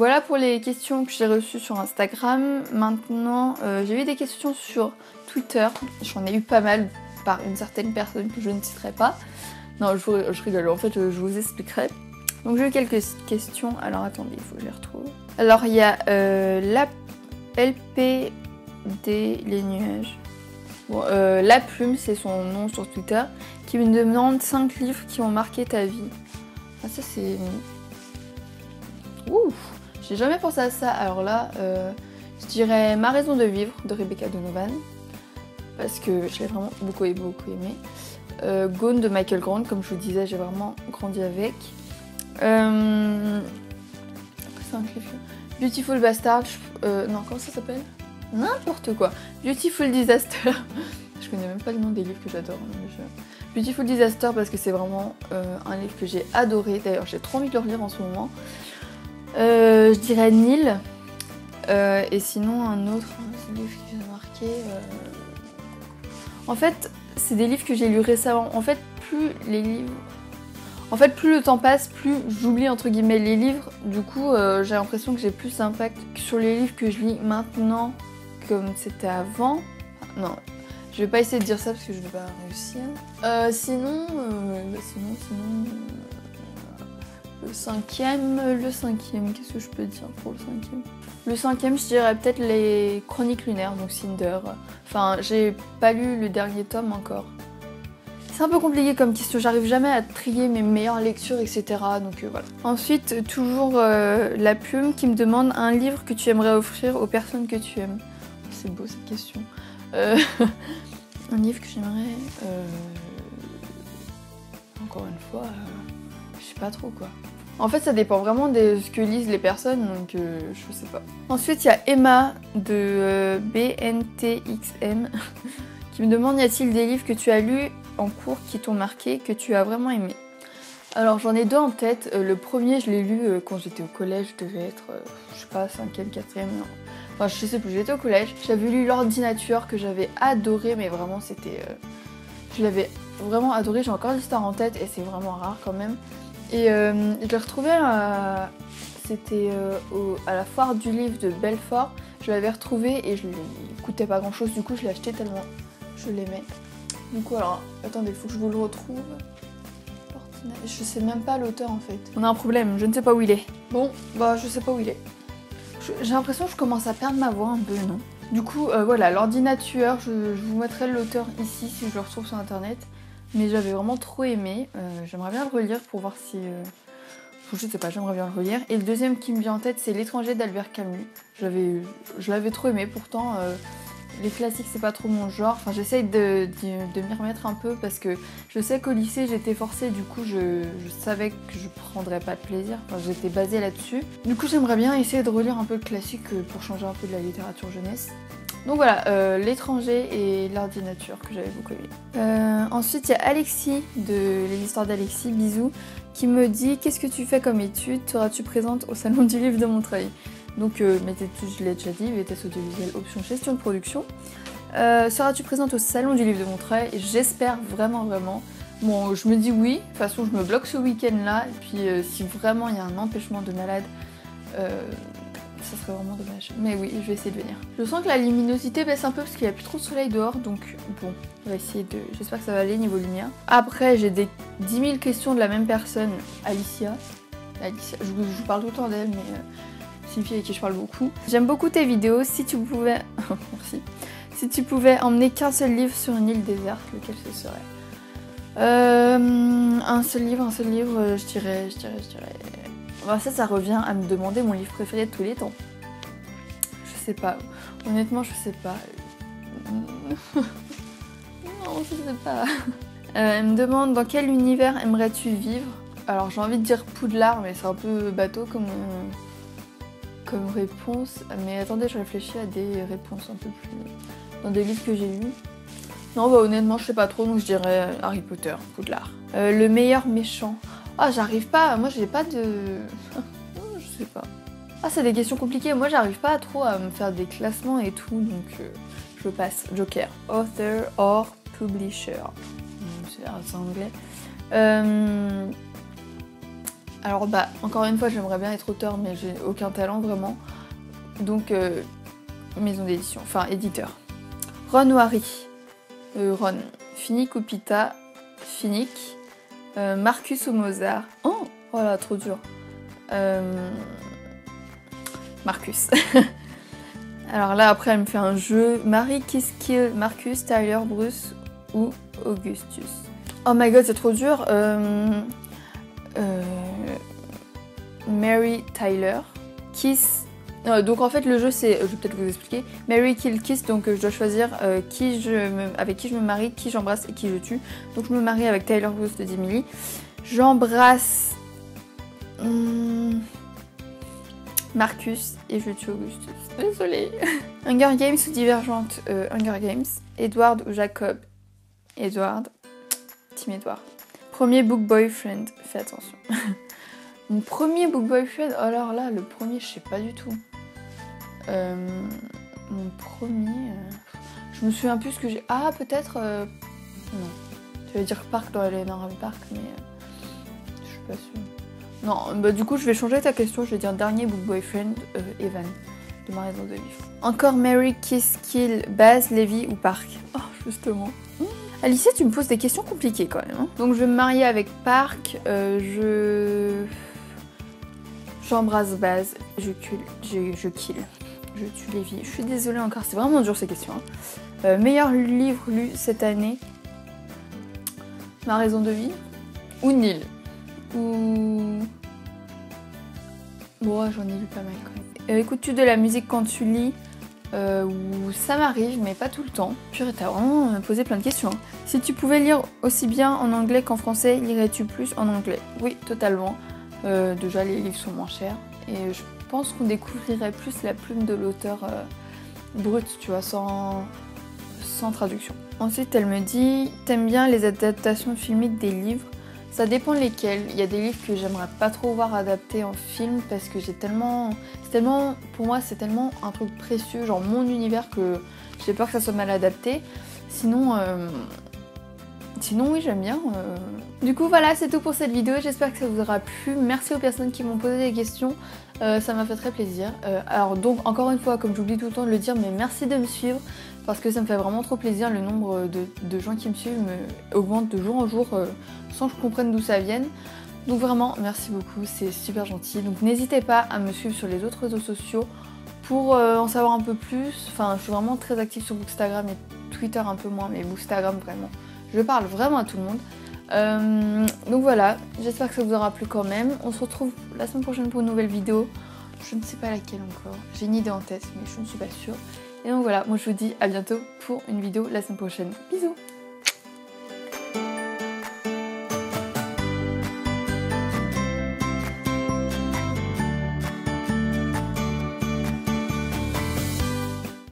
voilà pour les questions que j'ai reçues sur Instagram. Maintenant, j'ai eu des questions sur Twitter. J'en ai eu pas mal par une certaine personne que je ne citerai pas. Non, je rigole, en fait, je vous expliquerai. Donc j'ai eu quelques questions. Alors attendez, il faut que je les retrouve. Alors il y a la LPD, les nuages. Bon, La Plume, c'est son nom sur Twitter, qui me demande 5 livres qui ont marqué ta vie. Ah, ça c'est... Ouf, j'ai jamais pensé à ça. Alors là, je dirais Ma raison de vivre de Rebecca Donovan, parce que je l'ai vraiment beaucoup aimé. Gone de Michael Grant, comme je vous disais, j'ai vraiment grandi avec. Après, c'est un livre. Beautiful Bastard, non, comment ça s'appelle? N'importe quoi. Beautiful Disaster. Je connais même pas le nom des livres que j'adore. Beautiful Disaster parce que c'est vraiment un livre que j'ai adoré. D'ailleurs, j'ai trop envie de le relire en ce moment. Je dirais Nil. Et sinon, un autre livre qui m'a marqué. En fait, c'est des livres que j'ai lus récemment. En fait, plus le temps passe, plus j'oublie entre guillemets les livres. Du coup, j'ai l'impression que j'ai plus d'impact sur les livres que je lis maintenant comme c'était avant. Non, je vais pas essayer de dire ça parce que je vais pas réussir. Sinon, le cinquième, qu'est-ce que je peux dire pour le cinquième? Le cinquième, je dirais peut-être les Chroniques lunaires, donc Cinder. Enfin, j'ai pas lu le dernier tome encore. C'est un peu compliqué comme question, j'arrive jamais à trier mes meilleures lectures, etc. Donc voilà. Ensuite, toujours La Plume qui me demande un livre que tu aimerais offrir aux personnes que tu aimes. C'est beau cette question. Un livre que j'aimerais... Encore une fois, je sais pas trop quoi. En fait, ça dépend vraiment de ce que lisent les personnes, donc je sais pas. Ensuite, il y a Emma de BNTXM qui me demande y a-t-il des livres que tu as lus en cours qui t'ont marqué, que tu as vraiment aimé? Alors j'en ai deux en tête. Le premier, je l'ai lu quand j'étais au collège, je devais être, je sais pas, 5e, 4e, non. Enfin je sais plus, j'étais au collège. J'avais lu L'Ordinateur que j'avais adoré, mais vraiment c'était... je l'avais vraiment adoré, j'ai encore l'histoire en tête et c'est vraiment rare quand même. Et je l'ai retrouvé, c'était à la foire du livre de Belfort. Je l'avais retrouvé et il coûtait pas grand chose, du coup je l'ai acheté tellement je l'aimais. Du coup alors, attendez, il faut que je vous le retrouve. Je sais même pas l'auteur en fait. On a un problème, je ne sais pas où il est. Bon, bah je sais pas où il est. J'ai l'impression que je commence à perdre ma voix un peu, non? Du coup, voilà, L'Ordinateur, je vous mettrai l'auteur ici si je le retrouve sur internet. Mais j'avais vraiment trop aimé. J'aimerais bien le relire pour voir si... je sais pas, j'aimerais bien le relire. Et le deuxième qui me vient en tête, c'est L'étranger d'Albert Camus. Je l'avais trop aimé, pourtant... les classiques c'est pas trop mon genre, enfin j'essaye de m'y remettre un peu parce que je sais qu'au lycée j'étais forcée, du coup je savais que je prendrais pas de plaisir, enfin j'étais basée là-dessus. Du coup j'aimerais bien essayer de relire un peu le classique pour changer un peu de la littérature jeunesse. Donc voilà, L'étranger et L'Ordinateur que j'avais beaucoup aimé. Ensuite il y a Alexis de Les Histoires d'Alexis, bisous, qui me dit « Qu'est-ce que tu fais comme études? Seras-tu présente au Salon du Livre de Montreuil ?» Donc mes études, je l'ai déjà dit, VTS audiovisuelle, option gestion de production. Seras-tu présente au Salon du Livre de Montreuil? J'espère vraiment. Bon, je me dis oui, de toute façon je me bloque ce week-end là, et puis si vraiment il y a un empêchement de malade, ça serait vraiment dommage. Mais oui, je vais essayer de venir. Je sens que la luminosité baisse un peu parce qu'il n'y a plus trop de soleil dehors, donc bon, on va essayer de... J'espère que ça va aller niveau lumière. Après, j'ai des 10 000 questions de la même personne, Alicia, je vous parle tout le temps d'elle, mais... c'est une fille avec qui je parle beaucoup. J'aime beaucoup tes vidéos, si tu pouvais... Merci. Si tu pouvais emmener qu'un seul livre sur une île déserte, lequel ce serait? Un seul livre, je dirais... Bon, ça revient à me demander mon livre préféré de tous les temps. Je sais pas. Honnêtement, je sais pas. Non, je sais pas. Elle me demande dans quel univers aimerais-tu vivre? Alors j'ai envie de dire Poudlard, mais c'est un peu bateau comme réponse. Mais attendez, je réfléchis à des réponses un peu plus... dans des livres que j'ai lus. Non, bah honnêtement, je sais pas trop, donc je dirais Harry Potter, Poudlard. Le meilleur méchant. Ah, j'arrive pas, moi j'ai pas de... je sais pas. Ah, c'est des questions compliquées, moi j'arrive pas trop à me faire des classements et tout, donc je passe. Joker. Author or publisher. C'est anglais. Alors bah encore une fois j'aimerais bien être auteur mais j'ai aucun talent vraiment. Donc maison d'édition, enfin éditeur. Ron ou Harry? Ron. Finnick ou Pita? Finnick. Marcus ou Mozart? Oh voilà, trop dur. Marcus. Alors là après elle me fait un jeu. Mary Kiss Kill, Marcus, Tyler, Bruce ou Augustus? Oh my god c'est trop dur. Mary, Tyler, Kiss. Donc en fait le jeu c'est, je vais peut-être vous expliquer, Mary Kill Kiss, donc je dois choisir avec qui je me marie, qui j'embrasse et qui je tue. Donc je me marie avec Tyler Bruce de Dimily. J'embrasse Marcus et je tue Augustus. Désolée. Hunger Games ou Divergente? Hunger Games. Edward ou Jacob? Edward. Team Edward. Premier book boyfriend, fais attention. Mon premier book boyfriend, alors là, le premier, je sais pas du tout. Mon premier, je me souviens plus ce que j'ai. Ah, peut-être. Non. Je vais dire Park dans Eleanor Park, mais je suis pas sûre. Non, bah du coup, je vais changer ta question. Je vais dire dernier book boyfriend, Evan, de ma raison de vivre. Encore Mary Kiss Kill, Baz, Levi ou Park? Oh, justement. Alicia, tu me poses des questions compliquées quand même. Hein. Donc, je vais me marier avec Park. J'embrasse Baz. Je kill. Je tue Levi. Je suis désolée encore, c'est vraiment dur ces questions. Hein. Meilleur livre lu cette année? Ma raison de vivre? Ou Nil? Ou... Bon, j'en ai lu pas mal quand même. Écoutes-tu de la musique quand tu lis? Ça m'arrive, mais pas tout le temps. Purée, t'as vraiment posé plein de questions. Hein. Si tu pouvais lire aussi bien en anglais qu'en français, lirais-tu plus en anglais? Oui, totalement. Déjà, les livres sont moins chers. Et je pense qu'on découvrirait plus la plume de l'auteur brut, tu vois, sans traduction. Ensuite, elle me dit, t'aimes bien les adaptations filmiques des livres? Ça dépend lesquels. Il y a des livres que j'aimerais pas trop voir adaptés en film parce que pour moi c'est tellement un truc précieux, genre mon univers, que j'ai peur que ça soit mal adapté. Sinon oui, j'aime bien. Du coup voilà, c'est tout pour cette vidéo, j'espère que ça vous aura plu. Merci aux personnes qui m'ont posé des questions, ça m'a fait très plaisir. Alors donc encore une fois, comme j'oublie tout le temps de le dire, mais merci de me suivre parce que ça me fait vraiment trop plaisir. Le nombre de gens qui me suivent augmente de jour en jour sans que je comprenne d'où ça vienne. Donc vraiment merci beaucoup, c'est super gentil. Donc n'hésitez pas à me suivre sur les autres réseaux sociaux pour en savoir un peu plus. Enfin, je suis vraiment très active sur Bookstagram et Twitter un peu moins, mais Bookstagram vraiment. Je parle vraiment à tout le monde. Donc voilà, j'espère que ça vous aura plu quand même. On se retrouve la semaine prochaine pour une nouvelle vidéo. Je ne sais pas laquelle encore. J'ai une idée en tête, mais je ne suis pas sûre. Et donc voilà, moi je vous dis à bientôt pour une vidéo la semaine prochaine. Bisous!